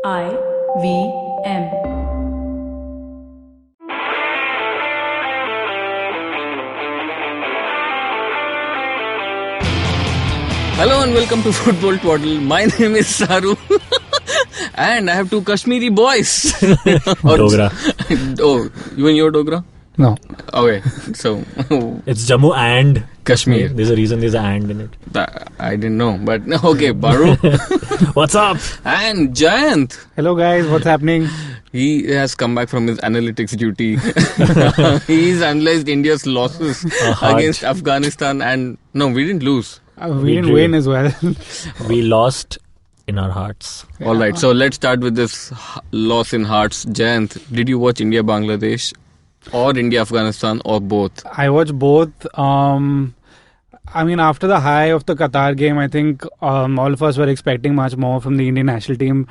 IVM. Hello and welcome to Football Twaddle. My name is Saru and I have two Kashmiri boys. Dogra. Oh, you and your Dogra? No. Okay, so It's Jammu and Kashmir. There's a reason there's an and in it. I didn't know, but okay, Baru What's up? and Jayant. Hello guys, what's happening? He has come back from his analytics duty. He's analyzed India's losses against Afghanistan and no, we didn't lose. We didn't win as well. We lost in our hearts. Alright, so let's start with this loss in hearts. Jayant, did you watch India-Bangladesh or India-Afghanistan or both? I watched both. I mean, after the high of the Qatar game, I think all of us were expecting much more from the Indian national team.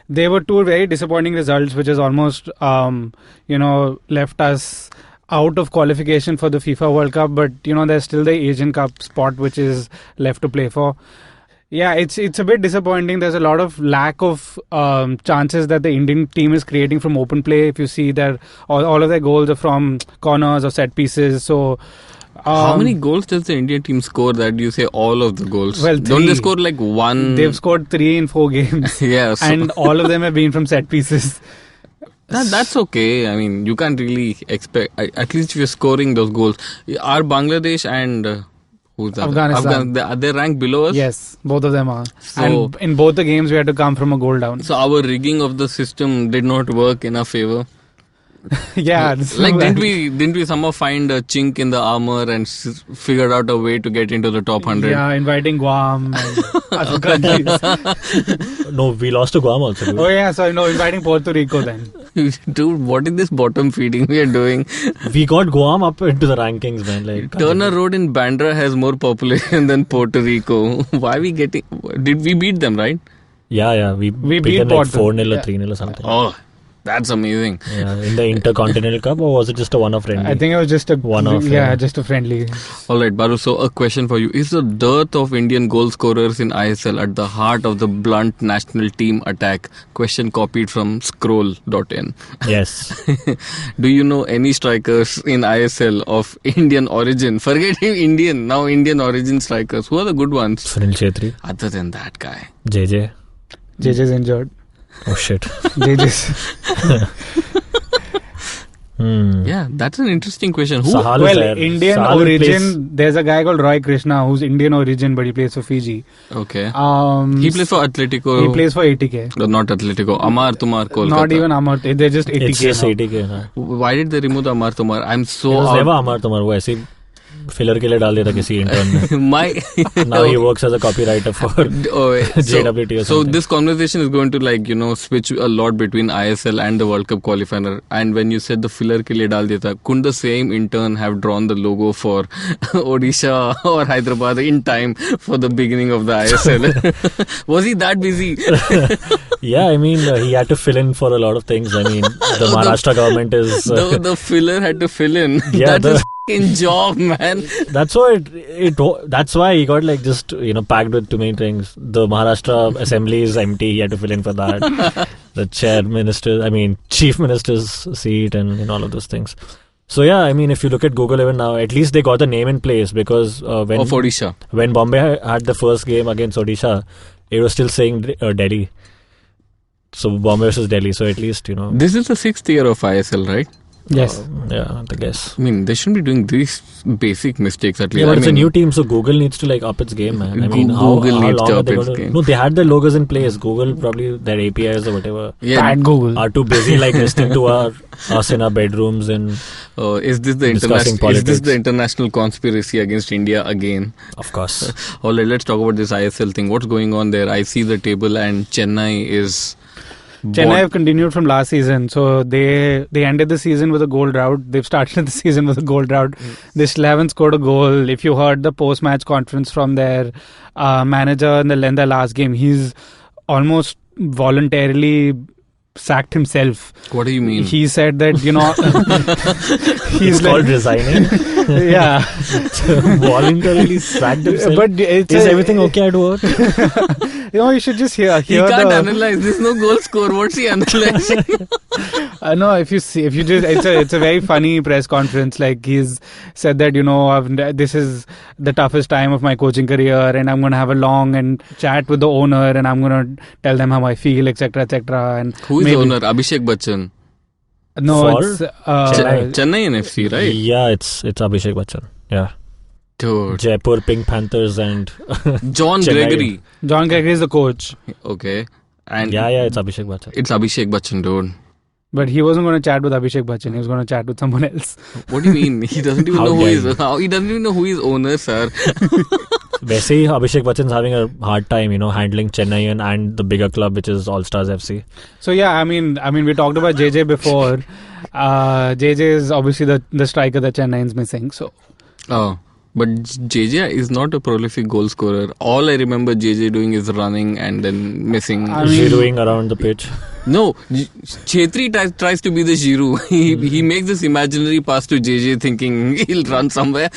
They were two very disappointing results, which has almost, left us out of qualification for the FIFA World Cup. But, there's still the Asian Cup spot, which is left to play for. Yeah, it's a bit disappointing. There's a lot of lack of chances that the Indian team is creating from open play. If you see that all of their goals are from corners or set pieces. So, how many goals does the Indian team score that you say all of the goals? Well, don't they score like one? They've scored 3 in 4 games. Yeah, so And all of them have been from set pieces. that's okay. I mean, you can't really expect, at least if you're scoring those goals. Are Bangladesh and who's that? Afghanistan. Are they ranked below us? Yes, both of them are. So, and in both the games, we had to come from a goal down. So our rigging of the system did not work in our favor. Yeah. Like didn't we somehow find a chink in the armor and figured out a way to get into the top 100? Yeah, inviting Guam and other countries. No, we lost to Guam also. Oh yeah, so inviting Puerto Rico then. Dude, what is this bottom feeding we are doing? We got Guam up into the rankings, man. Like Turner Road in Bandra has more population than Puerto Rico. Why are we getting? Did we beat them, right? Yeah. We beat beat them like Porto. 4-0 or 3-0 or something. Oh, that's amazing. Yeah, in the Intercontinental Cup, or was it just a one-off friendly? I think it was just a One-off, Yeah, yeah. just a friendly. Alright, Baru, so a question for you. Is the dearth of Indian goal scorers in ISL at the heart of the blunt national team attack? Question copied from scroll.in. Yes. Do you know any strikers in ISL of Indian origin? Forgetting Indian, now Indian origin strikers. Who are the good ones? Sunil Chetri. Other than that guy. JJ. JJ's injured. Oh shit. JJ's. Yeah, that's an interesting question. Who? Sahal is Well, there. Indian Sahal origin, there's a guy called Roy Krishna who's Indian origin, but he plays for Fiji. Okay. He plays for Atletico. He plays for 80K. No, not Atletico. Amar Tumar Kolkata. Not even Amar. They're just 80K. It's just now. 80K. हाँ. Why did they remove the Amar Tumar? I'm so It was out. never Amar Tumar. वो ऐसे filler के लिए डाल दिया था किसी intern में. My Now he works as a copywriter for JWT or so something. this conversation is going to switch a lot between ISL and the World Cup qualifier. And when you said the filler के लिए डाल दिया था, couldn't the same intern have drawn the logo for Odisha or Hyderabad in time for the beginning of the ISL? Was he that busy? Yeah, I mean, he had to fill in for a lot of things. I mean, the Maharashtra government is... the filler had to fill in. Yeah, That's his f***ing job, man. That's why that's why he got just packed with too many things. The Maharashtra assembly is empty. He had to fill in for that. The chief minister's seat and all of those things. So yeah, I mean, if you look at Google even now, at least they got the name in place because Of Odisha. when Bombay had the first game against Odisha, it was still saying Delhi. So Bombay versus Delhi. So at least This is the 6th year of ISL, right? Yes. Yeah, I guess. I mean, they shouldn't be doing these basic mistakes at least. Yeah, but it's a new team, so Google needs to up its game, man. I mean, Google how needs long to are up they its going to... game. No, they had the logos in place. Google probably their APIs or whatever Bad Google. are too busy listening to us in our bedrooms and is this the discussing international conspiracy against India again? of course. Alright, let's talk about this ISL thing. What's going on there? I see the table and Chennai is... Chennai have continued from last season, so they ended the season with a goal drought. They've started the season with a goal drought. They still haven't scored a goal. If you heard the post-match conference from their manager in the last game, he's almost voluntarily sacked himself. What do you mean? He said that, It's called resigning. Yeah. Voluntarily sacked himself. But is everything okay at work? You should just hear. He can't analyze. There's no goal score. What's he analyzing? No, if you just, it's a very funny press conference. Like, he's said that this is the toughest time of my coaching career, and I'm gonna have a long and chat with the owner, and I'm gonna tell them how I feel, etc., etc. And who is the owner? Abhishek Bachchan. No, For it's Chennai NFC, right? Yeah, it's Abhishek Bachchan. Yeah. Dude. Jaipur Pink Panthers and John Chennai. Gregory. John Gregory is the coach. Okay. And yeah, it's Abhishek Bachchan. it's Abhishek Bachchan, dude. But he wasn't going to chat with Abhishek Bachchan. He was going to chat with someone else. What do you mean? He doesn't even know he doesn't even know who his owner, sir. वैसे ही Abhishek Bachchan's having a hard time, handling Chennai and the bigger club, which is All Stars FC. So yeah, I mean, we talked about JJ before. JJ is obviously the striker that Chennai is missing. So. Oh. But JJ is not a prolific goal scorer. All I remember JJ doing is running and then missing. Giroing around the pitch. No, Chetri tries to be the Giroud. He makes this imaginary pass to JJ thinking he'll run somewhere.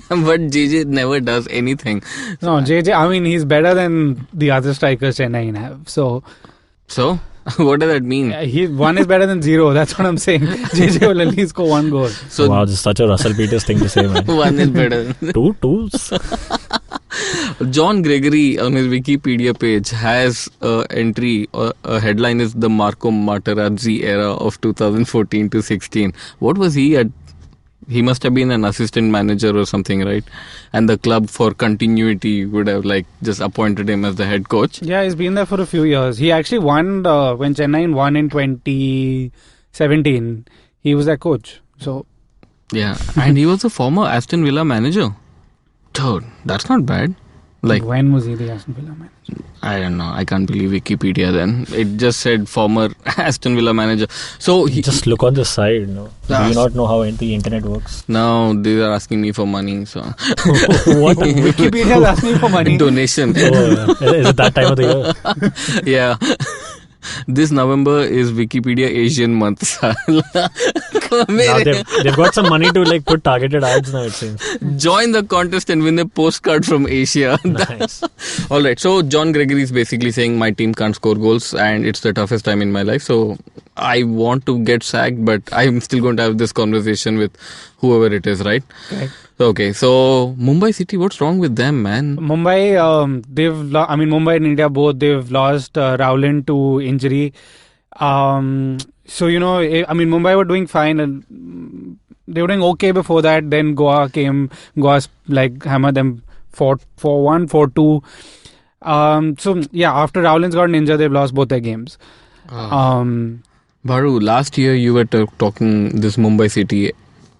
But JJ never does anything. No, JJ, he's better than the other strikers Chennai have. So? What does that mean? One is better than zero. That's what I'm saying. JJ will at least score one goal. So wow, this is such a Russell Peters thing to say, man. One is better. Two tools. John Gregory on his Wikipedia page has an entry. A headline is the Marco Materazzi era of 2014 to 16. What was he at? He must have been an assistant manager or something, right? And the club, for continuity, would have just appointed him as the head coach. Yeah, he's been there for a few years. He actually won when Chennai won in 2017. He was their coach. So yeah, and he was a former Aston Villa manager. Dude, that's not bad. When was he the Aston Villa manager? I don't know. I can't believe Wikipedia then. It just said former Aston Villa manager. So just look on the side. No, do you not know how the internet works? No, they are asking me for money. So what? Wikipedia is asking for money. Donation. Oh, is it that time of the year? Yeah. This November is Wikipedia Asian month. Now they've got some money to put targeted ads now, it seems. Join the contest and win a postcard from Asia. Nice. Alright, so John Gregory is basically saying my team can't score goals and it's the toughest time in my life. So I want to get sacked, but I'm still going to have this conversation with whoever it is, right? Okay, so Mumbai City, what's wrong with them, man? Mumbai, Mumbai and India both, they've lost Rowland to injury. So, Mumbai were doing fine and they were doing okay before that. Then Goa hammered them 4-1, 4-2. So, yeah, after Rowland's gotten injured, they've lost both their games. Baru, last year you were talking this Mumbai City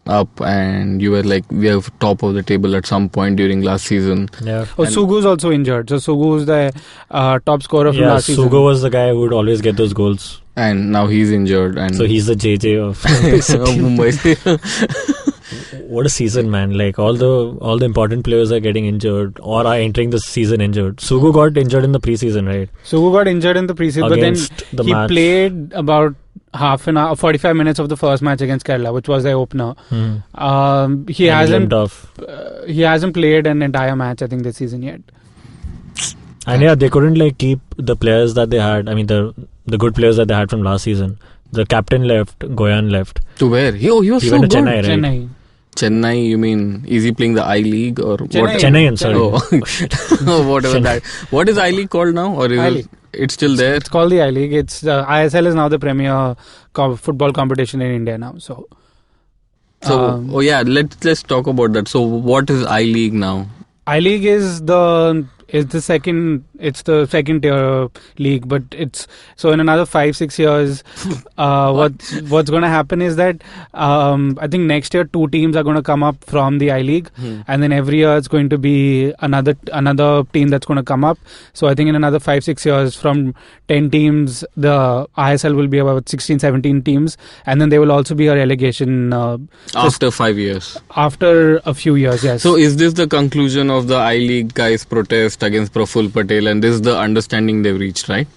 up and you were we are top of the table at some point during last season. Yeah. Sugu's also injured. So Sugu's the top scorer from last season. Sugu was the guy who would always get those goals. And now he's injured. And so he's the JJ of Mumbai. What a season, man. All the important players are getting injured or are entering the season injured. Sugu got injured in the preseason, right? Sugu got injured in the preseason, but then he played about half an hour, 45 minutes of the first match against Kerala, which was their opener. He hasn't played an entire match, I think, this season yet. And yeah, they couldn't keep the players that they had. I mean, the good players that they had from last season. The captain left, Goyan left. To where? He was so went to good. Chennai, right? Chennai, you mean, is he playing the I-League or Chennai. what? Chennai, sorry. Whatever that. What is I-League called now? Or is it's still there? It's called the I-League. It's ISL is now the premier football competition in India now. So let's talk about that. So what is I-League now? I-League is the second tier league, but it's so in another 5-6 years what's going to happen is that I think next year 2 teams are going to come up from the I-League, and then every year it's going to be another team that's going to come up. So I think in another 5-6 years, from 10 teams, the ISL will be about 16-17 teams, and then there will also be a relegation after 5 years, after a few years. Yes. So is this the conclusion of the I-League guys' protest against Praful Patel, and this is the understanding they've reached, right?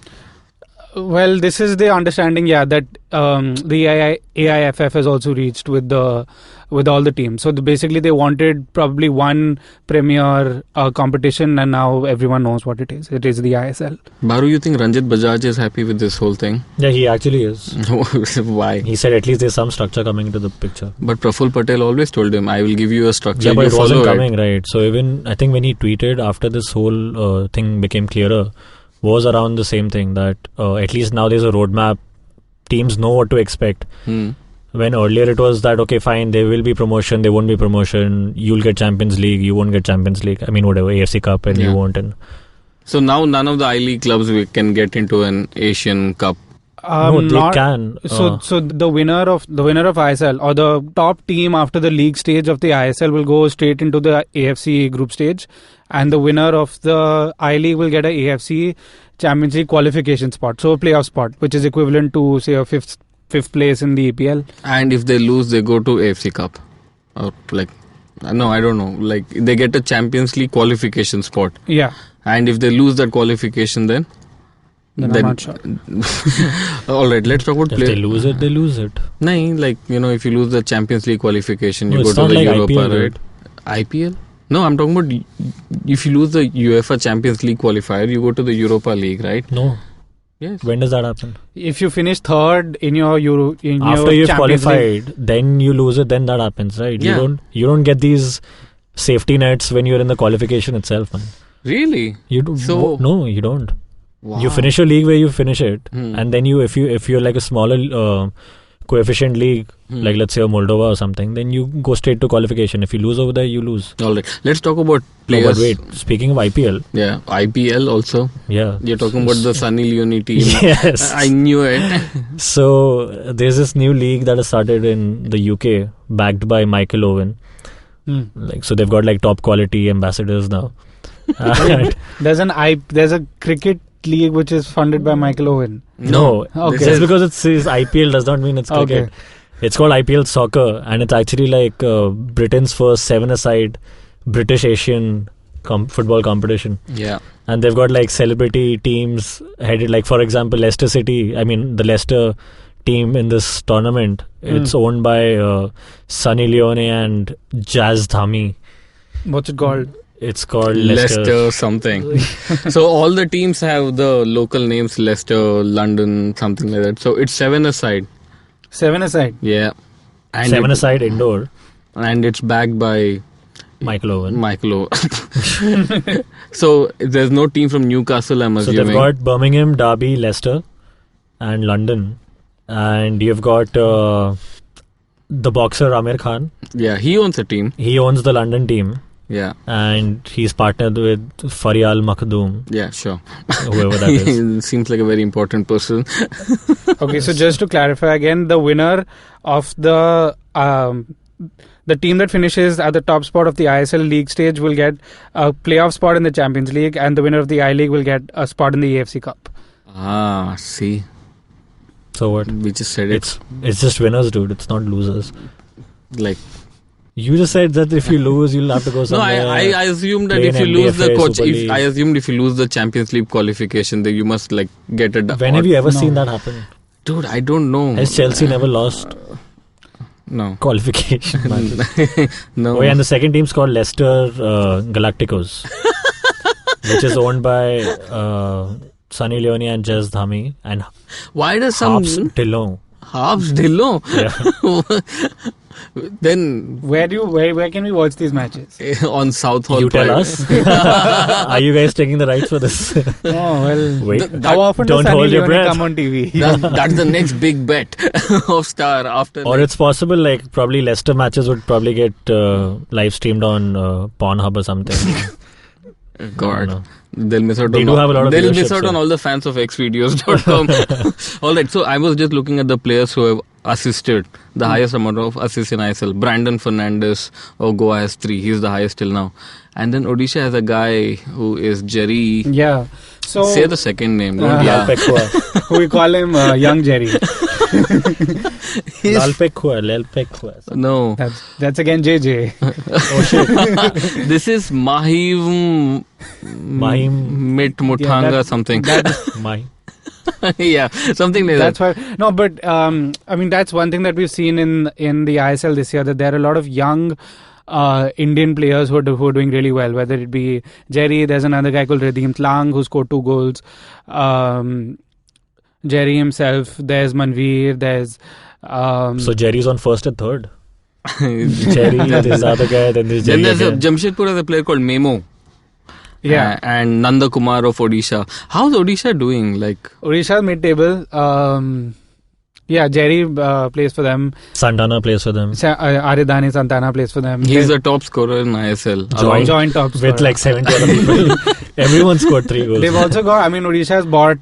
Well, this is the understanding, that the AIFF has also reached with all the teams. So basically, they wanted probably one premier competition, and now everyone knows what it is. It is the ISL. Baru, you think Ranjit Bajaj is happy with this whole thing? Yeah, he actually is. Why? He said at least there's some structure coming into the picture. But Praful Patel always told him, I will give you a structure. Yeah, but you it wasn't follow coming, right? So even, I think when he tweeted after this whole thing became clearer, was around the same thing, that at least now there's a roadmap. Teams know what to expect. When earlier it was that, okay, fine, there will be promotion, there won't be promotion, you'll get Champions League, you won't get Champions League. I mean, whatever, AFC Cup, and you won't. And so now none of the I-League clubs can get into an Asian Cup. no, they can. So the winner of ISL, or the top team after the league stage of the ISL, will go straight into the AFC group stage, and the winner of the I-League will get a AFC Champions League qualification spot, so a playoff spot, which is equivalent to, say, a fifth place in the EPL. And if they lose, they go to AFC Cup, or no, I don't know. They get a Champions League qualification spot. Yeah. And if they lose that qualification, then I'm not sure. All right, let's talk about if they lose it, they lose it. No, if you lose the Champions League qualification, you No, go it's to not the like Europa, IPL, right? IPL? No, I'm talking about if you lose the UEFA Champions League qualifier, you go to the Europa League, right? No. Yes. When does that happen? If you finish third in your after you've qualified, then you lose it. Then that happens, right? Yeah. You don't get these safety nets when you're in the qualification itself, man. Really? You do. So No, you don't. wow. You finish your league where you finish it, and then if you're like a smaller coefficient league, like let's say a Moldova or something, then you go straight to qualification. If you lose over there, you lose. All right. Let's talk about No, players. but wait, speaking of IPL, Yeah, IPL also. yeah, You're talking about the Sunny Leone team. yes. I knew it. So there's this new league that has started in the UK, backed by Michael Owen. So they've got top quality ambassadors now. And There's a cricket league which is funded by Michael Owen. no, Okay. just because it says IPL does not mean it's cricket. Okay. It's called IPL soccer, and it's actually Britain's first 7-a-side British Asian football competition. Yeah. And they've got celebrity teams headed, for example, Leicester City. I mean, the Leicester team in this tournament, it's owned by Sunny Leone and Jazz Dhami. What's it called? It's called Leicester something. So all the teams have the local names, Leicester, London, something like that. So it's 7-a-side. 7-a-side. Yeah. And 7-a-side indoor. And it's backed by Michael Owen. So there's no team from Newcastle, I'm So assuming. they've got Birmingham, Derby, Leicester, and London. And you've got the boxer Amir Khan. Yeah, he owns a team. He owns the London team. Yeah. And he's partnered with Faryal Makhdoom, Yeah, sure. whoever that is. Seems like a very important person. Okay, so just to clarify again, the winner of the team that finishes at the top spot of the ISL league stage will get a playoff spot in the Champions League, and the winner of the I-League will get a spot in the AFC Cup. Ah, see. So what? We just said it. It's just winners, dude. It's not losers. You just said that if you lose, you'll have to go No, somewhere. I assumed that play if an you lose the NBFA, coach, Super League. I assumed if you lose the Champions League qualification, then you must get a. When have you ever seen that happen? Dude, I don't know. Has Chelsea never lost No. qualification matches? No. Oh, yeah, and the second team's called Leicester Galacticos, which is owned by Sunny Leone and Jazz Dhami and Why does some Harps Dillon. Harps Dillon? Yeah. Then Where can we watch these matches? on South Hall. You tell Private. us. Are you guys taking the rights for this? Oh well. Wait. How often Don't does Sunny hold your Leone breath. come on TV? That's the next big bet of Star after. Or it's possible, probably Leicester matches would probably get live streamed on Pornhub or something. God. No. They'll miss out They on do have a lot of they'll miss viewership, out on so. all the fans of xvideos.com. All right, so I was just looking at the players who have assisted the highest amount of assists in ISL. Brandon Fernandes of Goa has 3. He's the highest till now. And then Odisha has a guy who is Jerry. Yeah. So Say the second name. Don't Lal Pekhua. we call him Young Jerry. Lal Pekhua. No. That's again JJ. Oh shit. This is Mahim Mahim. Mit Muthanga Yeah, something. Mahim. Yeah, something like That's that. why. No, but I mean, that's one thing that we've seen in the ISL this year, that there are a lot of young Indian players who are doing really well. Whether it be Jerry, there's another guy called Radeem Tlang who scored 2 goals. Jerry himself. There's Manveer. There's So Jerry's on first and third. Jerry, there's the other guy, then there's Jerry. Then there's again. Jamshedpur has a player called Memo. yeah. And Nanda Kumar of Odisha. How's Odisha doing? Like, Odisha mid-table. Yeah, Jerry plays for them. Santana plays for them. Aridani Santana plays for them. he's the top scorer in ISL. Joint top scorer. With like 70 other people. Everyone scored 3 goals. They've also got, I mean, Odisha has bought,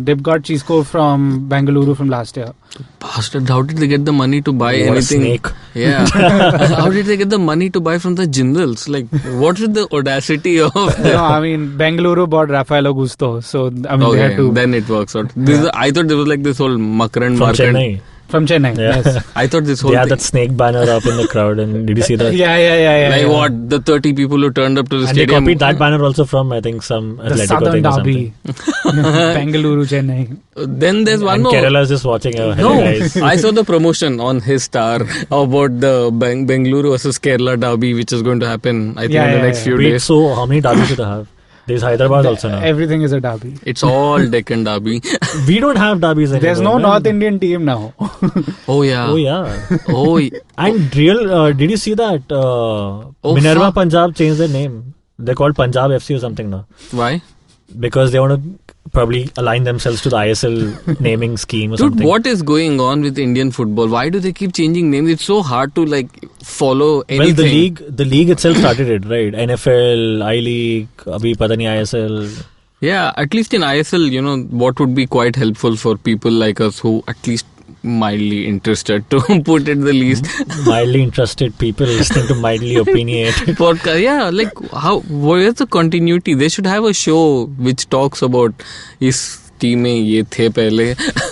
they've got Chisco from Bengaluru from last year. Bastard, how did they get the money to buy What a anything? snake. Yeah. How did they get the money to buy from the Jindals? Like, what is the audacity of that? No, I mean, Bengaluru bought Rafael Augusto, so, I mean, they had to. Then it works out. I thought there was like this whole Makaran From market. Chennai. From Chennai, Yeah. yes. I thought this whole They had thing. that snake banner up in the crowd, and did you see that? Yeah. Like what? The 30 people who turned up to the And they stadium. copied that banner also from, I think, some The Atletico Southern thing or Derby. something. Bengaluru, Chennai. Then there's one And more. Kerala's just watching. Hello No, guys. I saw the promotion on his star about the Bengaluru versus Kerala derby, which is going to happen, I think, in the next few Wait, days. so how many derbies do they have? There's Hyderabad also now. Everything is a derby. It's all Deccan derby. We don't have derbies anymore. There's no man. North Indian team now. Oh yeah. Oh yeah. Oh, And did you see that Minerva fuck. Punjab changed their name? They're called Punjab FC or something now. why? Because they want to probably align themselves to the ISL naming scheme or Dude, something. what is going on with Indian football? Why do they keep changing names? It's so hard to like follow anything. Well, the league itself started it, right? NFL, I-League, abhi pata nahi ISL. Yeah, at least in ISL, you know, what would be quite helpful for people like us who at least mildly interested, to put it the least. Mildly interested people listening to mildly opinionated. Podcast, yeah, like where's the continuity? They should have a show which talks about इस team में ये थे पहले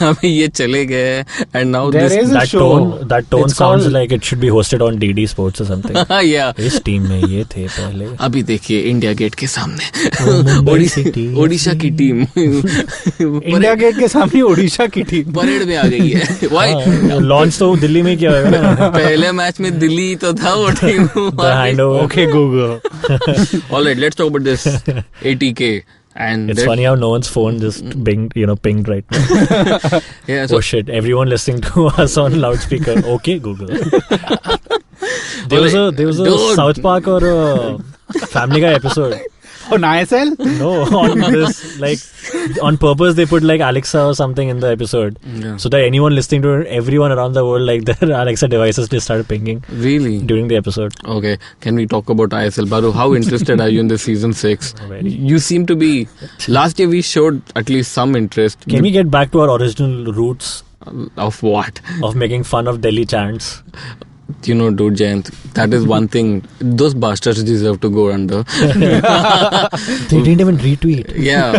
अभी ये चले गए and now There this is a show. That tone It's sounds called- like it should be hosted on DD Sports or something. yeah. इस टीम में ये थे पहले. अभी देखिए इंडिया गेट के सामने मुंबई सिटी ओडिशा की टीम इंडिया गेट के सामने ओडिशा की टीम. परेड में आ गई है Why? लॉन्च तो दिल्ली में किया होगा ना. पहले मैच में दिल्ली तो था वो team The handover. Okay, Google. Alright, let's talk about this ATK and It's funny how no one's phone just pinged right now. yeah, so Oh shit! Everyone listening to us on loudspeaker. Okay, Google. There was a Dude. South Park or a Family Guy episode. On ISL? No, on this like on purpose they put like Alexa or something in the episode, Yeah. so that anyone listening to it, everyone around the world, like their Alexa devices just started pinging really during the episode. okay, can we talk about ISL? Baru, how interested are you in the season 6? Very. You seem to be. Last year we showed at least some interest. Can we get back to our original roots Of what? of making fun of Delhi chants? You know, dude, Jayant, that is one thing. Those bastards deserve to go under. They didn't even retweet Yeah,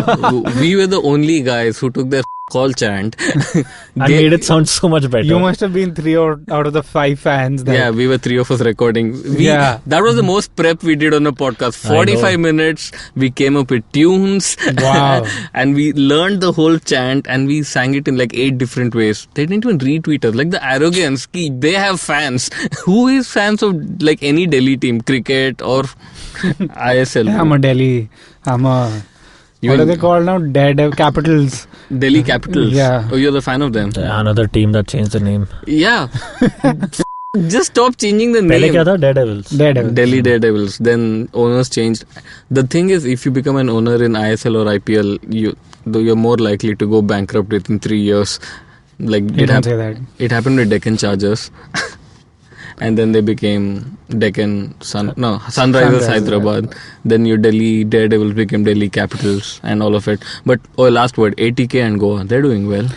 we were the only guys who took their call chant. and made it sound so much better. You must have been 3 out of the 5 fans there. Yeah, we were 3 of us recording. Yeah. That was the most prep we did on the podcast. I know. 45 minutes, we came up with tunes. Wow. And we learned the whole chant and we sang it in like 8 different ways. They didn't even retweet us. Like the arrogance, they have fans. Who is fans of like any Delhi team, cricket or ISL? I'm a Delhi. I'm a... You what are and- they called now? Daredevil Capitals. Delhi Capitals. Yeah. Oh, you're the fan of them. Another team that changed the name. Yeah. Just stop changing the पहले name. क्या था? Daredevils. Daredevil. Delhi Daredevils. Then owners changed. The thing is, if you become an owner in ISL or IPL, you're more likely to go bankrupt within 3 years. Like You don't say that. it happened with Deccan Chargers, and then they became Sunrisers Hyderabad. Then your Delhi Daredevils became Delhi Capitals and all of it. But last word, ATK and Goa, they're doing well.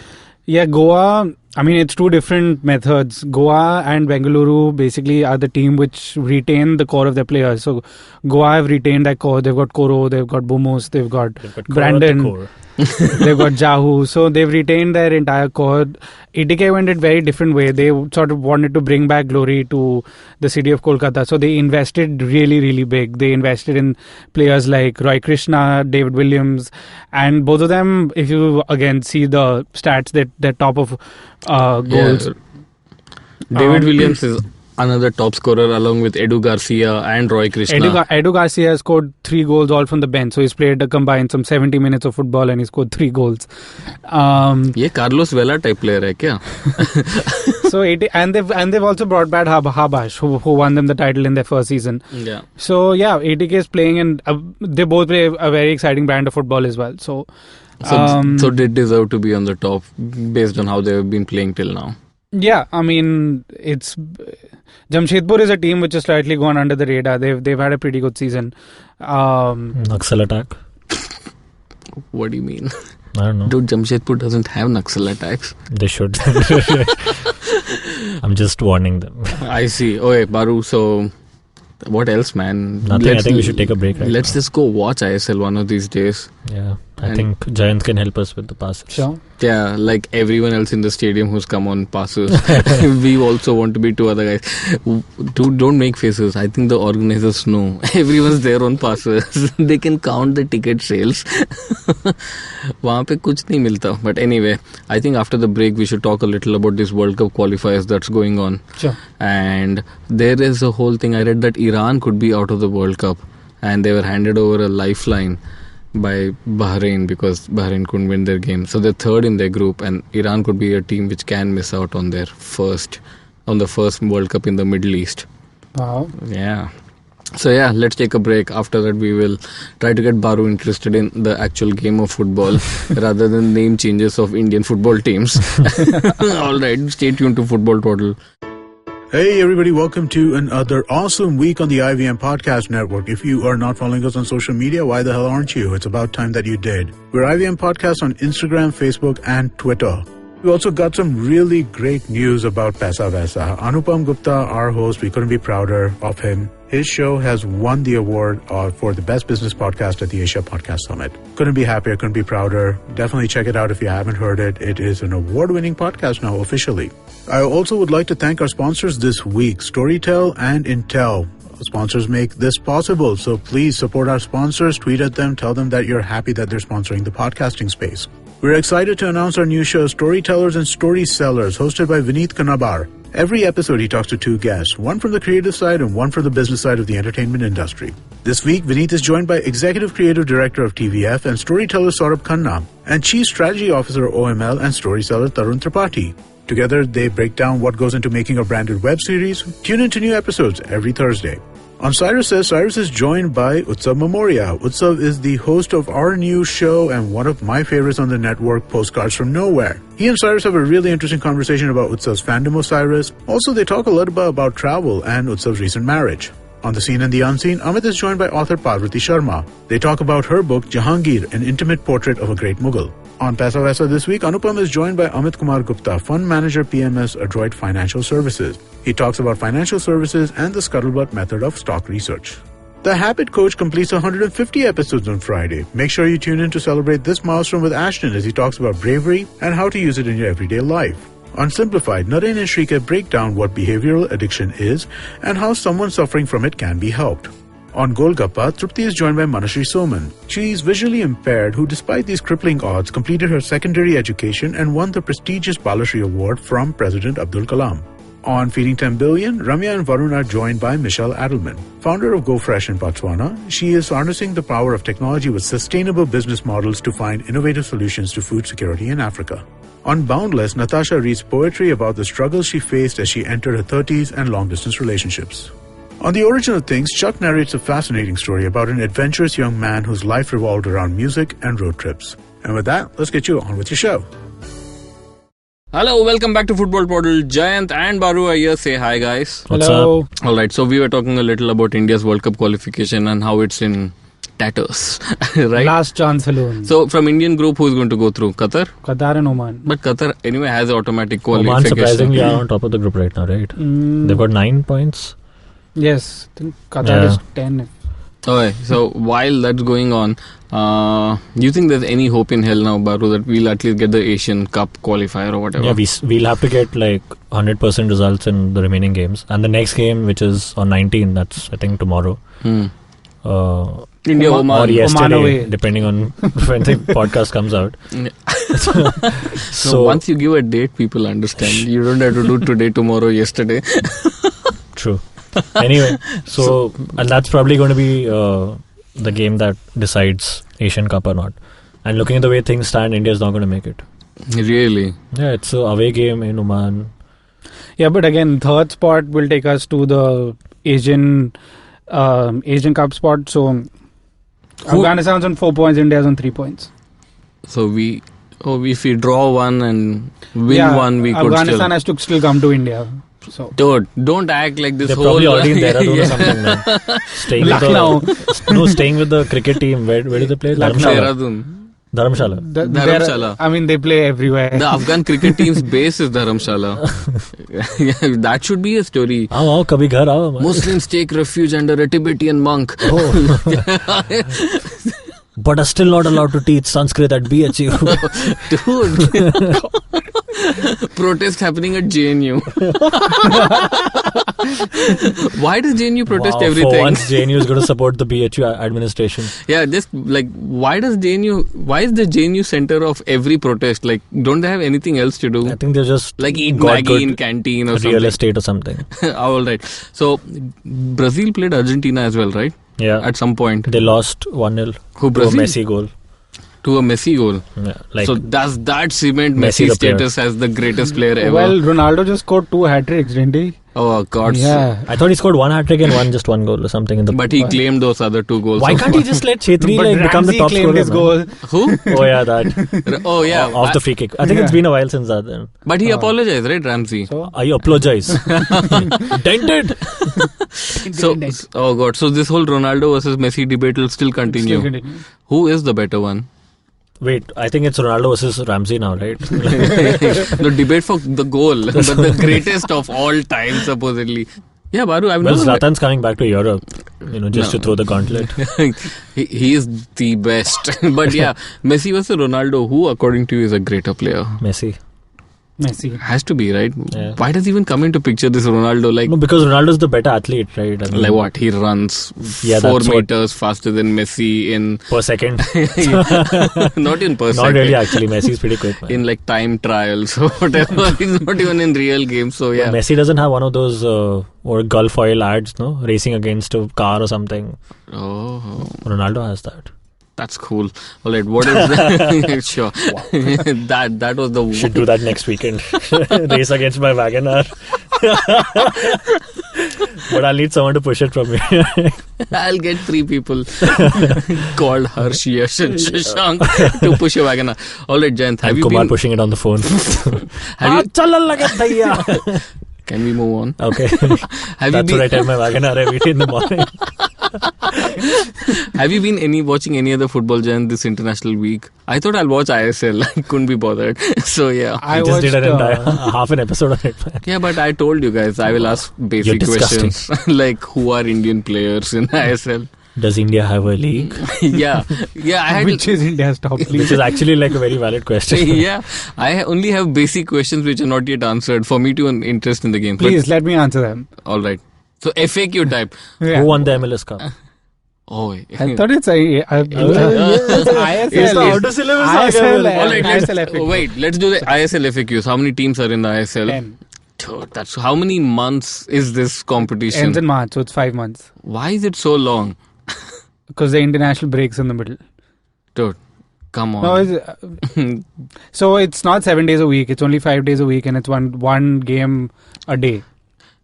Yeah, Goa, I mean, it's two different methods. Goa and Bengaluru basically are the team which retain the core of their players. So Goa have retained that core. They've got Koro, they've got Bumos, they've got Brandon. They've got Jahu, so they've retained their entire core. ATK went it very different way. They sort of wanted to bring back glory to the city of Kolkata, so they invested really, really big. They invested in players like Roy Krishna, David Williams, and both of them, if you again see the stats, they're top of goals. Yeah. David Williams is another top scorer along with Edu Garcia and Roy Krishna. Edu Garcia scored 3 goals all from the bench. So he's played a combined some 70 minutes of football and he scored 3 goals. ये Carlos Vela type player है क्या? So they've also brought back Habash who won them the title in their first season. Yeah. So yeah, ATK is playing and they both play a very exciting brand of football as well. So they deserve to be on the top based on how they've been playing till now. Yeah, I mean, it's Jamshedpur is a team which has slightly gone under the radar. They've had a pretty good season. Naxal attack. What do you mean? I don't know. Dude, Jamshedpur doesn't have Naxal attacks. They should. I'm just warning them. I see. Okay, Baru, so what else, man? Nothing. I think we should take a break right Let's now. just go watch ISL one of these days. Yeah, I think Jayant can help us with the passes. Sure. Yeah, like everyone else in the stadium who's come on passes. We also want to be 2 other guys. Dude, don't make faces. I think the organizers know. Everyone's there on passes. They can count the ticket sales. वहाँ पे कुछ नहीं मिलता. But anyway, I think after the break we should talk a little about this World Cup qualifiers that's going on. Sure. And there is a whole thing. I read that Iran could be out of the World Cup. And they were handed over a lifeline by Bahrain because Bahrain couldn't win their game. So they're third in their group and Iran could be a team which can miss out on the first World Cup in the Middle East. Wow. Yeah. So yeah, let's take a break. After that we will try to get Baru interested in the actual game of football rather than name changes of Indian football teams. Alright, stay tuned to Football Twaddle. Hey everybody, welcome to another awesome week on the IVM Podcast Network. If you are not following us on social media, why the hell aren't you? It's about time that you did. We're IVM Podcast on Instagram, Facebook, and Twitter. We also got some really great news about Paisa Vaisa. Anupam Gupta, our host, we couldn't be prouder of him. His show has won the award for the best business podcast at the Asia Podcast Summit. Couldn't be happier, couldn't be prouder. Definitely check it out if you haven't heard it. It is an award-winning podcast now officially. I also would like to thank our sponsors this week, Storytel and Intel. Sponsors make this possible, so please support our sponsors, tweet at them, tell them that you're happy that they're sponsoring the podcasting space. We're excited to announce our new show, Storytellers and Story Sellers, hosted by Vineet Kanabar. Every episode, he talks to 2 guests, one from the creative side and one from the business side of the entertainment industry. This week, Vineet is joined by Executive Creative Director of TVF and storyteller Saurabh Khanna, and Chief Strategy Officer OML and storyteller Tarun Tripathi. Together, they break down what goes into making a branded web series. Tune into new episodes every Thursday. On Cyrus Says, Cyrus is joined by Utsav Memoria. Utsav is the host of our new show and one of my favorites on the network, Postcards from Nowhere. He and Cyrus have a really interesting conversation about Utsav's fandom of Cyrus. Also, they talk a lot about travel and Utsav's recent marriage. On The Scene and the Unseen, Amit is joined by author Parvati Sharma. They talk about her book, Jahangir, an intimate portrait of a great Mughal. On Paisa Vaisa this week, Anupam is joined by Amit Kumar Gupta, Fund Manager PMS Adroit Financial Services. He talks about financial services and the scuttlebutt method of stock research. The Habit Coach completes 150 episodes on Friday. Make sure you tune in to celebrate this milestone with Ashton as he talks about bravery and how to use it in your everyday life. On Simplified, Naren and Shrika break down what behavioral addiction is and how someone suffering from it can be helped. On Golgappa, Trupti is joined by Manashri Soman. She is visually impaired who, despite these crippling odds, completed her secondary education and won the prestigious Balashri Award from President Abdul Kalam. On Feeding 10 Billion, Ramya and Varun are joined by Michelle Adelman. Founder of GoFresh in Botswana, she is harnessing the power of technology with sustainable business models to find innovative solutions to food security in Africa. On Boundless, Natasha reads poetry about the struggles she faced as she entered her 30s and long-distance relationships. On The Origin of Things, Chuck narrates a fascinating story about an adventurous young man whose life revolved around music and road trips. And with that, let's get you on with your show. Hello, welcome back to Football Twaddle. Jayant and Baru are here. Say hi, guys. What's Hello. up? Alright, so we were talking a little about India's World Cup qualification and how it's in tatters, right? Last chance alone. So from Indian group, who is going to go through? Qatar? Qatar and Oman. But Qatar anyway has automatic Oman qualification. surprisingly are on top of the group right now, right? They've got 9 points. Yes, I think Qatar is 10. Okay, so while that's going on, do you think there's any hope in hell now, Baru, that we'll at least get the Asian Cup qualifier or whatever? Yeah, we'll have to get like 100% results in the remaining games. And the next game, which is on 19, that's I think tomorrow. India, Oman. Or yesterday, away. depending on when the podcast comes out. So once you give a date, people understand. You don't have to do today, tomorrow, yesterday. True. Anyway, and that's probably going to be the game that decides Asian Cup or not. And looking at the way things stand, India is not going to make it. Really? Yeah, it's an away game in Oman. Yeah, but again, third spot will take us to the Asian Cup spot. So Afghanistan's on 4 points, India's on 3 points. So if we draw one and win one, we could Afghanistan has to still come to India. So Dude, don't act like this They're whole... probably already in Dehradun or something now. Staying with the cricket team. Where do they play? Dehradun. Dharamshala. Dharamshala. I mean, they play everywhere. The Afghan cricket team's base is Dharamshala. Yeah, that should be a story. Aao, kabhi ghar aao. Muslims take refuge under a Tibetan monk. But are still not allowed to teach Sanskrit at BHU. Dude. Protest happening at JNU. Why does JNU protest everything? For once, JNU is going to support the BHU administration. Yeah, just like, why is the JNU center of every protest? Like, don't they have anything else to do? I think they're just like eat Maggie in canteen or something. Real estate or something. All right. So, Brazil played Argentina as well, right? Yeah. At some point. They lost 1-0. Who, to a Brazil? Messi goal. To a Messi goal. Yeah, So does that cement Messi Messi's status as the greatest player ever? Well, Ronaldo just scored 2 hat-tricks, didn't he? Oh God. Yeah. I thought he scored 1 hat-trick and just one goal or something. But he claimed those other 2 goals. Why can't he just let Chetri become the top scorer? His goal. Who? Oh yeah, that. Oh yeah. Off the free kick. I think it's been a while since that then. But he apologized, right, Ramsey? So? I apologize. Dented. Oh God. So this whole Ronaldo versus Messi debate will still continue. Who is the better one? Wait, I think it's Ronaldo versus Ramsey now, right? The debate for the goal, but the greatest of all time, supposedly. Yeah, Baru, I've Well, never... Zlatan's coming back to Europe, just to throw the gauntlet. he is the best. But yeah, Messi versus Ronaldo, who according to you is a greater player? Messi. Has to be, right? Yeah. Why does he even come into picture, this Ronaldo? Like, no, because Ronaldo's the better athlete, right? I mean, like what? He runs 4 meters faster than Messi in... Per second. Not in per second. Not really, actually. Messi's pretty quick, man. In like time trials or whatever. He's not even in real games, so yeah. Messi doesn't have one of those Gulf oil ads, no? Racing against a car or something. Oh. Ronaldo has that. That's cool. Alright, what is that? Sure. That was the... Should do that next weekend. Race against my Wagoner. But I'll need someone to push it from me. I'll get 3 people called Harsh, Yash and Shashank to push a Wagoner. Alright, Jayant, have you Kumar been... pushing it on the phone. Can we move on? Okay. That's what I tell my Wagoner every day in the morning. Have you been watching any other football, Jayant, this international week? I thought I'll watch ISL. I couldn't be bothered. So yeah. I just did an entire half an episode on it. Man. Yeah, but I told you guys I will ask basic questions like who are Indian players in ISL. Does India have a league? Yeah. Which is India's top league? Which is actually like a very valid question. Yeah. I only have basic questions which are not yet answered for me to an interest in the game. Please, let me answer them. Alright. So FAQ type. Yeah. Who won the MLS Cup? Oh, I thought it's ISL. Alright, wait, let's do the ISL FAQs. How many teams are in the ISL? 10. That's how many months is this competition? Ends in March, so it's 5 months. Why is it so long? Because the international breaks in the middle. Dude, come on. No, so it's not 7 days a week. It's only 5 days a week, and it's one game a day.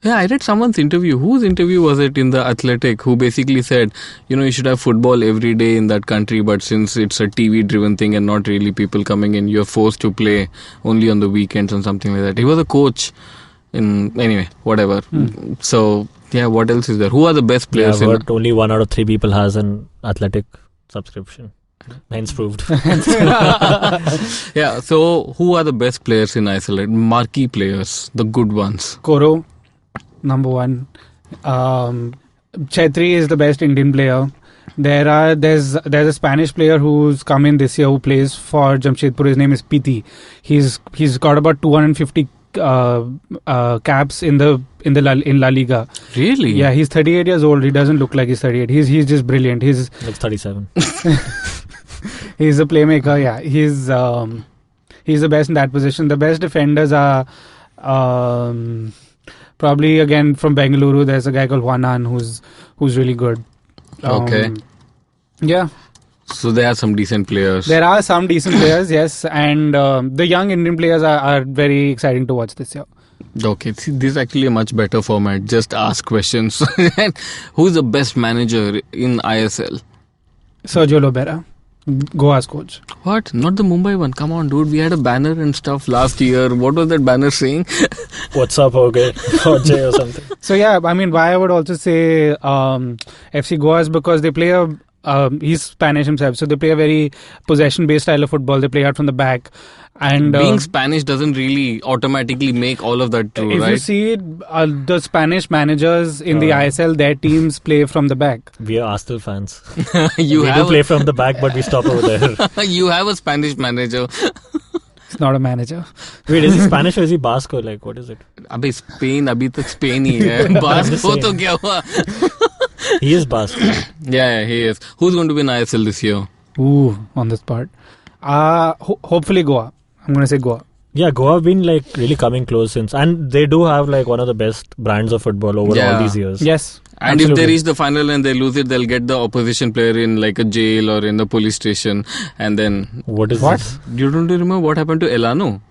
Yeah, I read someone's interview. Whose interview was it in The Athletic? Who basically said, you should have football every day in that country, but since it's a TV-driven thing and not really people coming in, you're forced to play only on the weekends and something like that. He was a coach Anyway, whatever. So yeah, what else is there? Who are the best players? Yeah, but only 1 out of 3 people has an athletic subscription. Hence proved. Yeah, so who are the best players in ISL? Marquee players, the good ones. Koro, number 1. Chetri is the best Indian player. There's a Spanish player who's come in this year who plays for Jamshedpur. His name is Piti. He's got about 250 caps in La Liga. Really? Yeah, he's 38 years old. He doesn't look like he's 38. He's just brilliant. He's Like 37. He's a playmaker. Yeah, he's the best in that position. The best defenders are probably again from Bengaluru. There's a guy called Juanan who's really good. Okay. Yeah. So there are some decent players. There are some decent players, yes, and the young Indian players are very exciting to watch this year. Okay, see, this is actually a much better format. Just ask questions. Who's the best manager in ISL? Sergio Lobera, Goa's coach. What? Not the Mumbai one. Come on, dude. We had a banner and stuff last year. What was that banner saying? What's up, okay? Or Jay or something. So yeah, I mean, why I would also say FC Goa is because they play he's Spanish himself, so they play a very possession-based style of football. They play out from the back. And being Spanish doesn't really automatically make all of that true, if right? you see the Spanish managers in the ISL, their teams play from the back. We are Arsenal fans. we do play from the back, but we stop over there. You have a Spanish manager. It's not a manager. Wait, is he Spanish or is he Basque? Or like, what is it? Abhi Spain, abhi tak Spain hi hai. Basque ho to kya hua? He is Basque. Yeah, he is. Who's going to win ISL this year? Ooh, on this part. Hopefully Goa. I'm going to say Goa. Yeah, Goa have been like really coming close since, and they do have like one of the best brands of football over all these years. Yes. And absolutely. if they reach the final and they lose it, they'll get the opposition player in like a jail or in the police station. And then... What is this? You don't remember what happened to Elano?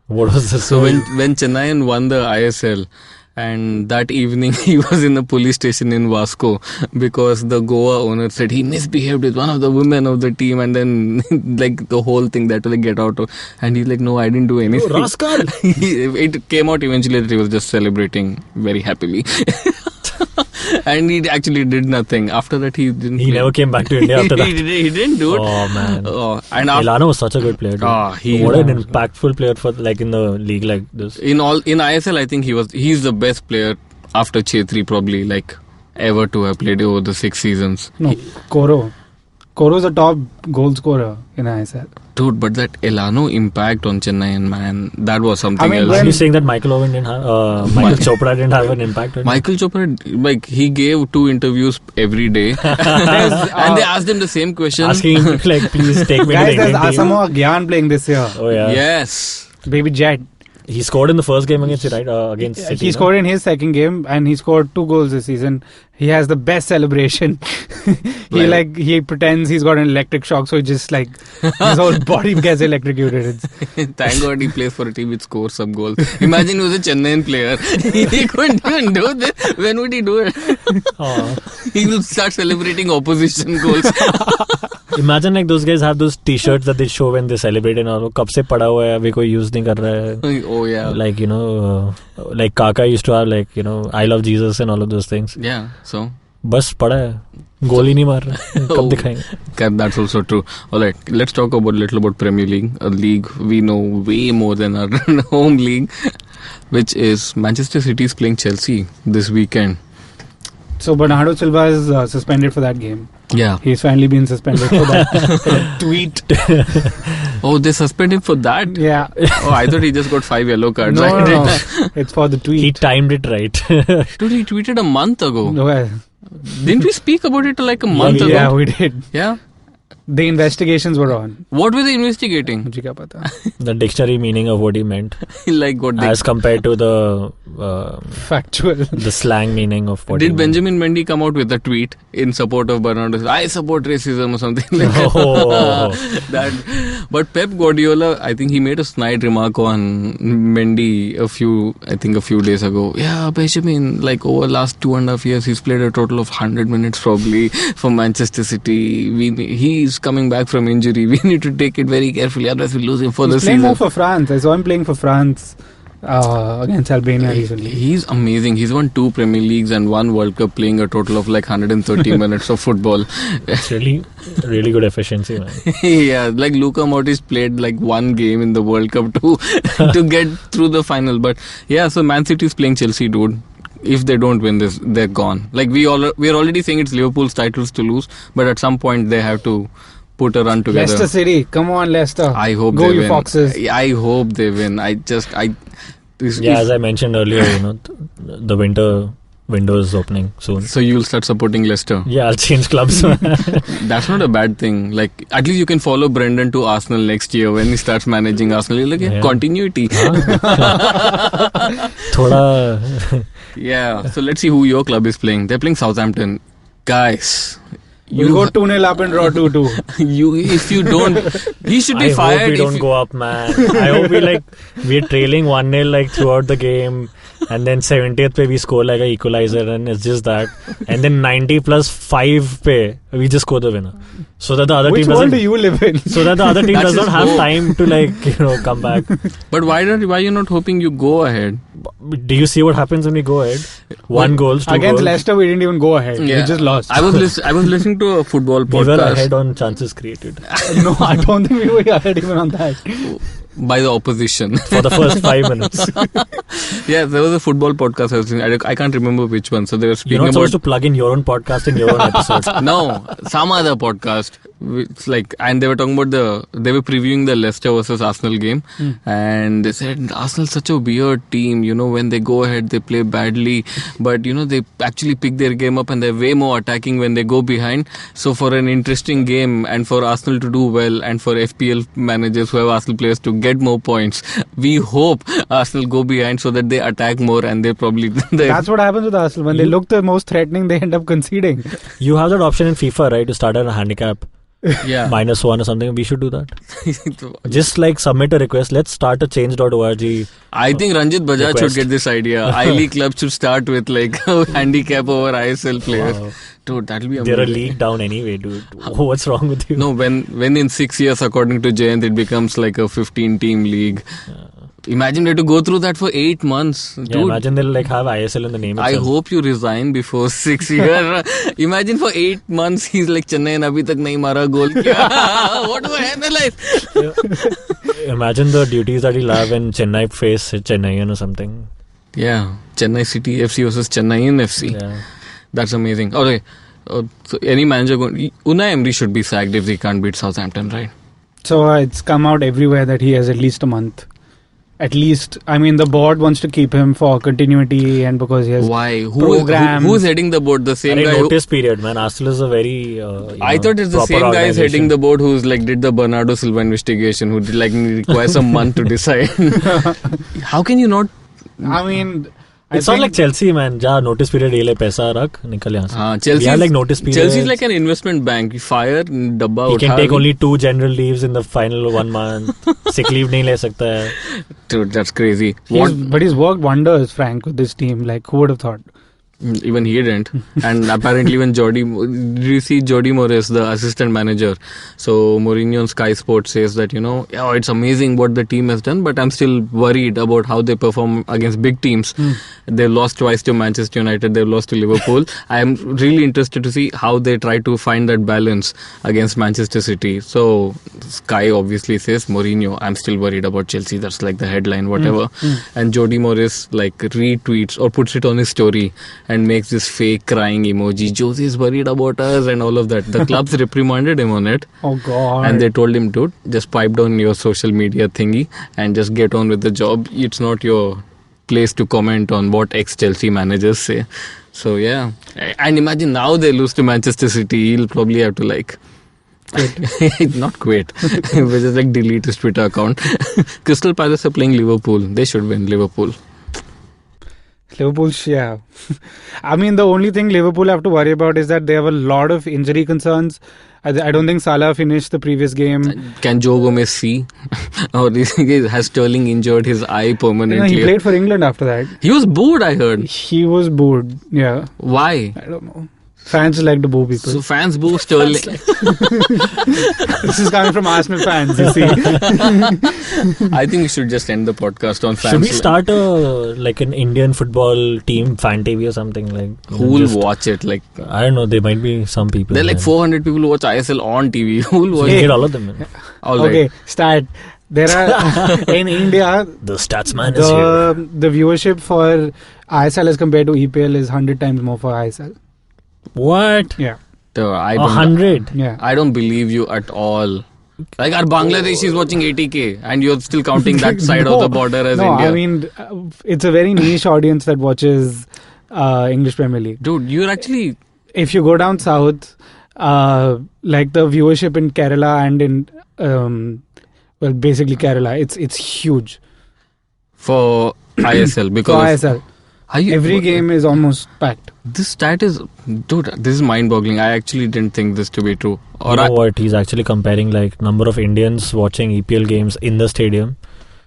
What was this? So when Chennai won the ISL, and that evening he was in a police station in Vasco because the Goa owner said he misbehaved with one of the women of the team, and then like the whole thing that to like get out of, and he's like, no, I didn't do anything. Oh, rascal! It came out eventually that he was just celebrating very happily. And he actually did nothing. After that, he didn't. He never came back to India after that. He didn't do it. Oh man! And Elano was such a good player. What an impactful player for like in the league like this. In ISL, I think he's the best player after Chetri probably like ever to have played over the 6 seasons. No, Koro's a top goal scorer in ISL. Dude, but that Elano impact on Chennai, man, that was something else. Are you saying that Michael Owen didn't have, Michael Chopra didn't have an impact? Michael Chopra, like, he gave 2 interviews every day. And they asked him the same question. Asking him, like, please take me to the Indian team. Guys, there's Asamoah Gyan playing this year. Oh, yeah. Yes. Baby Jet. He scored in the first game against City, right? Against City, he scored in his second game, and he scored 2 goals this season. He has the best celebration. He pretends he's got an electric shock, so he just like his whole body gets electrocuted. Thank God he plays for a team which scores some goals. Imagine he was a Chennaiyin player. He couldn't even do this. When would he do it? He will start celebrating opposition goals. Imagine like those guys have those t-shirts that they show when they celebrate and all. Kab se pada hua hai, abhi koi use nahi kar raha hai. Oh yeah. Like, you know, like Kaka used to have like, you know, I love Jesus and all of those things. Yeah, so. बस पड़ा है गोल ही नहीं मार रहा कब दिखाएंगे. That's also true. Alright, let's talk about little about Premier League, a league we know way more than our home league, which is Manchester City is playing Chelsea this weekend. So Bernardo Silva is suspended for that game. Yeah, he's finally been suspended for that tweet. Oh, they suspended him for that? Yeah. Oh, I thought he just got 5 yellow cards. No. It's for the tweet. He timed it right. Dude, he tweeted a month ago. Well, didn't we speak about it like a month ago? Yeah, we did. Yeah. The investigations were on. What were they investigating? Mujhe kya pata. The dictionary meaning of what he meant. Like what as compared to the factual, the slang meaning of what. Did Benjamin Mendy come out with a tweet in support of Bernardo? I support racism or something like that. But Pep Guardiola, I think he made a snide remark on Mendy a few days ago. Yeah, Benjamin, like over the last 2.5 years, he's played a total of 100 minutes probably for Manchester City. He's coming back from injury. We need to take it very carefully, otherwise we lose him for the season. He's playing more for France. I saw him playing for France against Albania recently. He's amazing. He's won 2 Premier Leagues and 1 World Cup, playing a total of like 130 minutes of football. It's really good efficiency, man. Yeah, like Luka Modric played like 1 game in the World Cup to get through the final. But yeah, so Man City is playing Chelsea, dude. If they don't win this, they're gone. Like we're already saying it's Liverpool's titles to lose, but at some point they have to put a run together. Leicester City, come on, Leicester. I hope Go they you win. Foxes. I hope they win. As I mentioned earlier, the winter window is opening soon. So you'll start supporting Leicester. Yeah, I'll change clubs. That's not a bad thing. Like at least you can follow Brendan to Arsenal next year when he starts managing Arsenal. You're like, continuity. Thoda. Yeah. So let's see who your club is playing. They're playing Southampton, guys. You go 2-0 up and draw 2-2. If you don't, he should be fired. I hope we don't go up, man. I hope we're trailing 1-0 like throughout the game, and then 70th pe we score like a equalizer, and it's just that. And then 90 plus 5 pe we just score the winner, so that the other Which team doesn't. Which world do you live in? So that the other team does not have time to come back. But why are you not hoping you go ahead? Do you see what happens when we go ahead? 1 goal, 2 against goals. Leicester, we didn't even go ahead. Yeah. We just lost. I was listening to a football podcast. We were ahead on chances created. No, I don't think we were ahead even on that. By the opposition. For the first 5 minutes. Yeah, there was a football podcast I was listening. I can't remember which one. So they were speaking You're not about... supposed to plug in your own podcast in your own episode. No, some other podcast. It's like, and they were talking about they were previewing the Leicester versus Arsenal game, and they said Arsenal's such a weird team. When they go ahead, they play badly, but they actually pick their game up and they're way more attacking when they go behind. So for an interesting game and for Arsenal to do well and for FPL managers who have Arsenal players to get more points, we hope Arsenal go behind so that they attack more and they probably... That's what happens with Arsenal. When they look the most threatening, they end up conceding. You have that option in FIFA, right? To start at a handicap. Yeah. -1 or something. We should do that. Just like submit a request. Let's start a change.org. I think Ranjit Bajaj should get this idea. I-League clubs should start with like a handicap over ISL players. Wow. Dude, that'll be amazing. They're a league down anyway, dude. What's wrong with you? No, when in 6 years, according to Jayant, it becomes like a 15-team league. Imagine they have to go through that for 8 months. Dude, yeah, imagine they'll have ISL in the name itself. I hope you resign before 6 years. Imagine for 8 months he's like Chennai ne abhi tak nahi mara goal kiya. What do I have in life? Imagine the duties that he'll have when Chennai face Chennai or something. Yeah, Chennai City FC versus Chennai FC. Yeah. That's amazing. Okay, so any manager Unai Emery should be sacked if he can't beat Southampton, right? So it's come out everywhere that he has at least a month. At least, the board wants to keep him for continuity and because he has program. Who's heading the board? The same guy. Notice period, man. Arsenal is a very. I thought it's the same guy heading the board who's like did the Bernardo Silva investigation, who did like requires a month to decide. How can you not? It's not like Chelsea, man. Notice period le paisa rakh nikal yahan se. Chelsea like notice period. Chelsea is like an investment bank. You fire dabba. He can take only 2 general leaves in the final 1 month. Sick leave nahi le sakta hai. Dude, that's crazy. But he's worked wonders, Frank, with this team. Like, who would have thought? Even he didn't. And apparently when did you see Jody Morris, the assistant manager? So Mourinho on Sky Sports says that, it's amazing what the team has done, but I'm still worried about how they perform against big teams. They've lost twice to Manchester United, they've lost to Liverpool. I am really interested to see how they try to find that balance against Manchester City. So Sky obviously says, Mourinho, I'm still worried about Chelsea. That's like the headline, whatever. And Jody Morris like retweets or puts it on his story and makes this fake crying emoji. Jose is worried about us and all of that. The clubs reprimanded him on it. Oh God. And they told him, dude, just pipe down your social media thingy and just get on with the job. It's not your place to comment on what ex-Chelsea managers say. So yeah. And imagine now they lose to Manchester City. He'll probably have to not quit. But just delete his Twitter account. Crystal Palace are playing Liverpool. They should win. Liverpool, yeah. The only thing Liverpool have to worry about is that they have a lot of injury concerns. I don't think Salah finished the previous game. Can Joe Gomez see? Or has Sterling injured his eye permanently? He played for England after that. He was booed, I heard. He was booed, yeah. Why? I don't know. Fans like to boo people. So fans boo Sterling. This is coming from Arsenal fans, you see. I think we should just end the podcast on fans. Should we start an Indian football team, fan TV or something like? Who will watch it? Like, I don't know. There might be some people. there are like 400 people who watch ISL on TV. Who will watch You it? get all of them. Man. All right. Okay, start. There are in India The stats man is here. the viewership for ISL as compared to EPL is 100 times more for ISL. What? Yeah. I 100. Yeah. don't believe you at all. Like our Bangladesh is watching 80k and you're still counting that side of the border as no, India. I mean, it's a very niche audience that watches English Premier League. Dude, you're actually... If you go down south, like the viewership in Kerala and in basically Kerala, it's huge. For ISL because... For ISL. Are you- Every game is almost packed. This stat is... Dude, this is mind-boggling. I actually didn't think this to be true. Or You know what? He's actually comparing like number of Indians watching EPL games in the stadium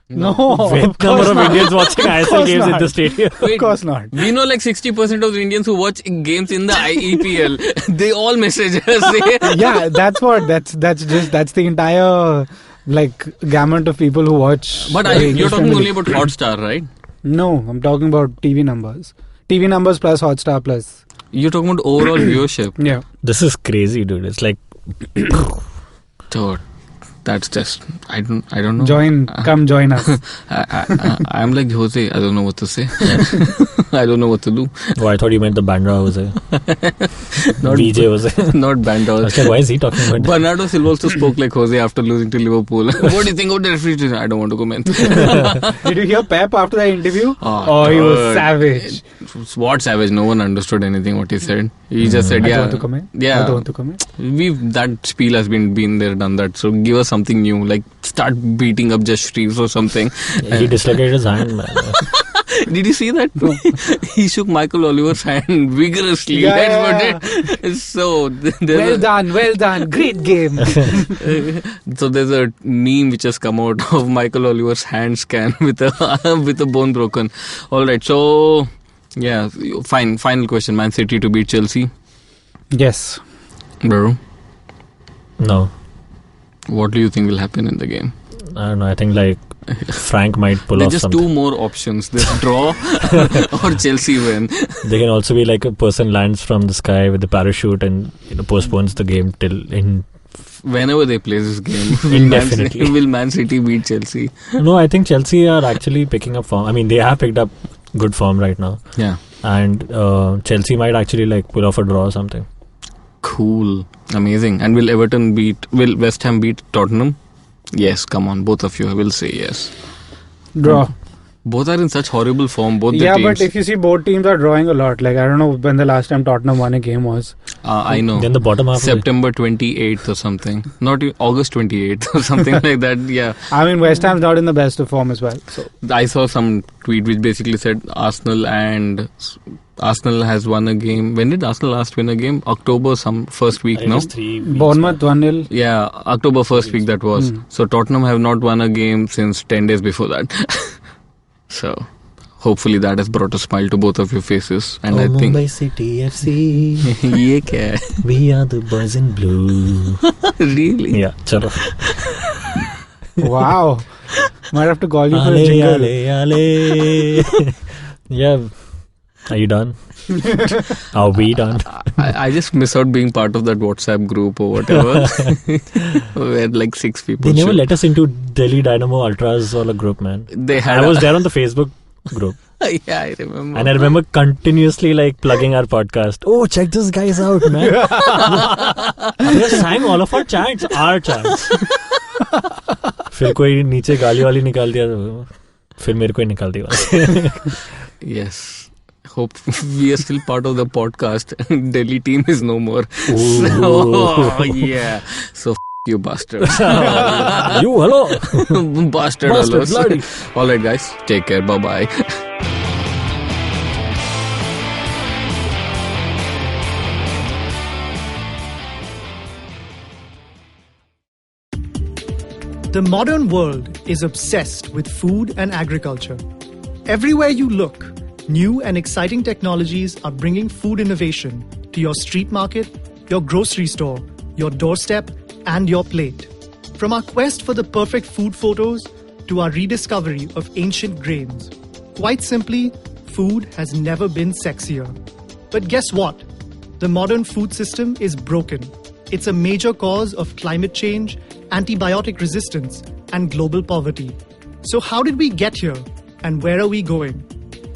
No, with number of Indians watching ISL course games in not. the stadium. Of course not. We know like 60% of the Indians who watch games in the EPL. They all message us. Yeah, that's the entire like gamut of people who watch. But the you're English talking Premier only League. about Hotstar, right? No, I'm talking about TV numbers. TV numbers plus Hotstar plus. You're talking about overall viewership. Yeah. This is crazy, dude. It's like Dude, that's just... I don't know. Come join us. I'm like Jose. I don't know what to say. I don't know what to do. oh, I thought you meant the Bandra Jose. Not VJ Jose. Not I Bandol. was like, why is he talking about Bernardo Silva also spoke like Jose after losing to Liverpool. What do you think of the referee? I don't want to comment. Did you hear Pep after the interview? Oh, He was dude. savage. What savage? No one understood anything what he said. He just said, I yeah. don't want to comment. Yeah. I don't want to comment. That spiel has been there, done that. So give us something new. Like start beating up Just Streets or something. He dislocated his hand, man. Did you see that? No. He shook Michael Oliver's hand vigorously. Yeah. That's what it. So Well done. Great game. so there's a meme which has come out of Michael Oliver's hand scan with a bone broken. All right. So yeah, fine. Final question: Man City to beat Chelsea. Yes. Bro, No. what do you think will happen in the game? I don't know. I think like Frank might pull There's off just something. two more options: this draw or Chelsea win. They can also be like a person lands from the sky with a parachute and postpones the game till in. Whenever they play this game, Indefinitely. will Man City beat Chelsea? No, I think Chelsea are actually picking up form. I mean, they have picked up good form right now, Yeah. and Chelsea might actually like pull off a draw or something. Cool. Amazing. And will West Ham beat Tottenham? Yes, come on, both of you. I will say yes. Draw. Both are in such horrible form, both the Yeah, teams. but if you see both teams are drawing a lot. Like I don't know when the last time Tottenham won a game was. I know. Then the bottom half. September 28th or something. Not August 28th or something like that. Yeah. I mean, West Ham's not in the best of form as well. So I saw some tweet which basically said Arsenal has won a game. When did Arsenal last win a game? October, some first week, no? 3 weeks Bournemouth 1-0. Yeah, October first week that was. So Tottenham have not won a game since 10 days before that. So hopefully that has brought a smile to both of your faces. And I think Mumbai City FC. ye kya hai? We are the boys in blue. Really? Yeah, chalo. Wow. Might have to call you for a Ale, jingle. ale, ale. Yeah. Are you done? Are we done? I just miss out being part of that WhatsApp group or whatever. Where like 6 people. They never let us into Delhi Dynamo Ultras or a group, man. They had I was there on the Facebook group. Yeah, I remember. And I remember continuously like plugging our podcast. Oh, check this guys out, man. They sang all of our chants. फिर कोई नीचे गाली वाली निकाल दिया फिर मेरे को ही निकाल दिया. Yes. Hope we are still part of the podcast. Delhi team is no more. So, yeah. So you bastards. You hello. Bastard. Bastard, bloody. Alright guys, take care. Bye bye. The modern world is obsessed with food and agriculture. Everywhere you look, new and exciting technologies are bringing food innovation to your street market, your grocery store, your doorstep, and your plate. From our quest for the perfect food photos to our rediscovery of ancient grains. Quite simply, food has never been sexier. But guess what? The modern food system is broken. It's a major cause of climate change, antibiotic resistance, and global poverty. So how did we get here? And where are we going?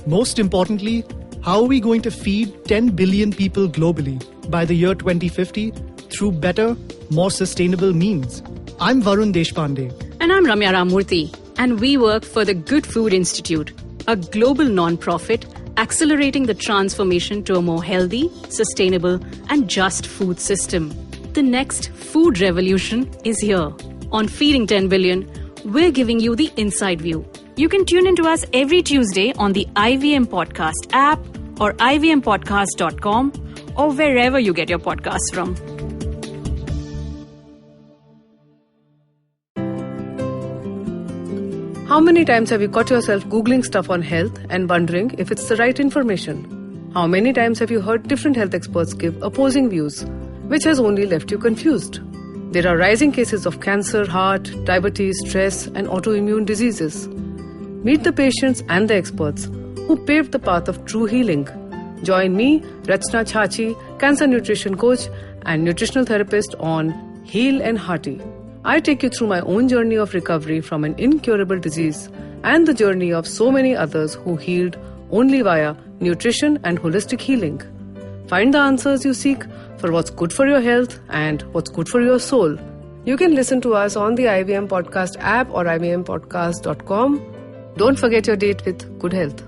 Most importantly, how are we going to feed 10 billion people globally by the year 2050 through better, more sustainable means? I'm Varun Deshpande. And I'm Ramya Ramurthy. And we work for the Good Food Institute, a global non-profit accelerating the transformation to a more healthy, sustainable, and just food system. The next food revolution is here. On Feeding 10 Billion, we're giving you the inside view. You can tune into us every Tuesday on the IVM Podcast app or ivmpodcast.com or wherever you get your podcasts from. How many times have you caught yourself Googling stuff on health and wondering if it's the right information? How many times have you heard different health experts give opposing views, which has only left you confused? There are rising cases of cancer, heart, diabetes, stress, and autoimmune diseases. Meet the patients and the experts who paved the path of true healing. Join me, Rachna Chachi, cancer nutrition coach and nutritional therapist on Heal and Hearty. I take you through my own journey of recovery from an incurable disease and the journey of so many others who healed only via nutrition and holistic healing. Find the answers you seek for what's good for your health and what's good for your soul. You can listen to us on the IVM Podcast app or ivmpodcast.com. Don't forget your date with good health.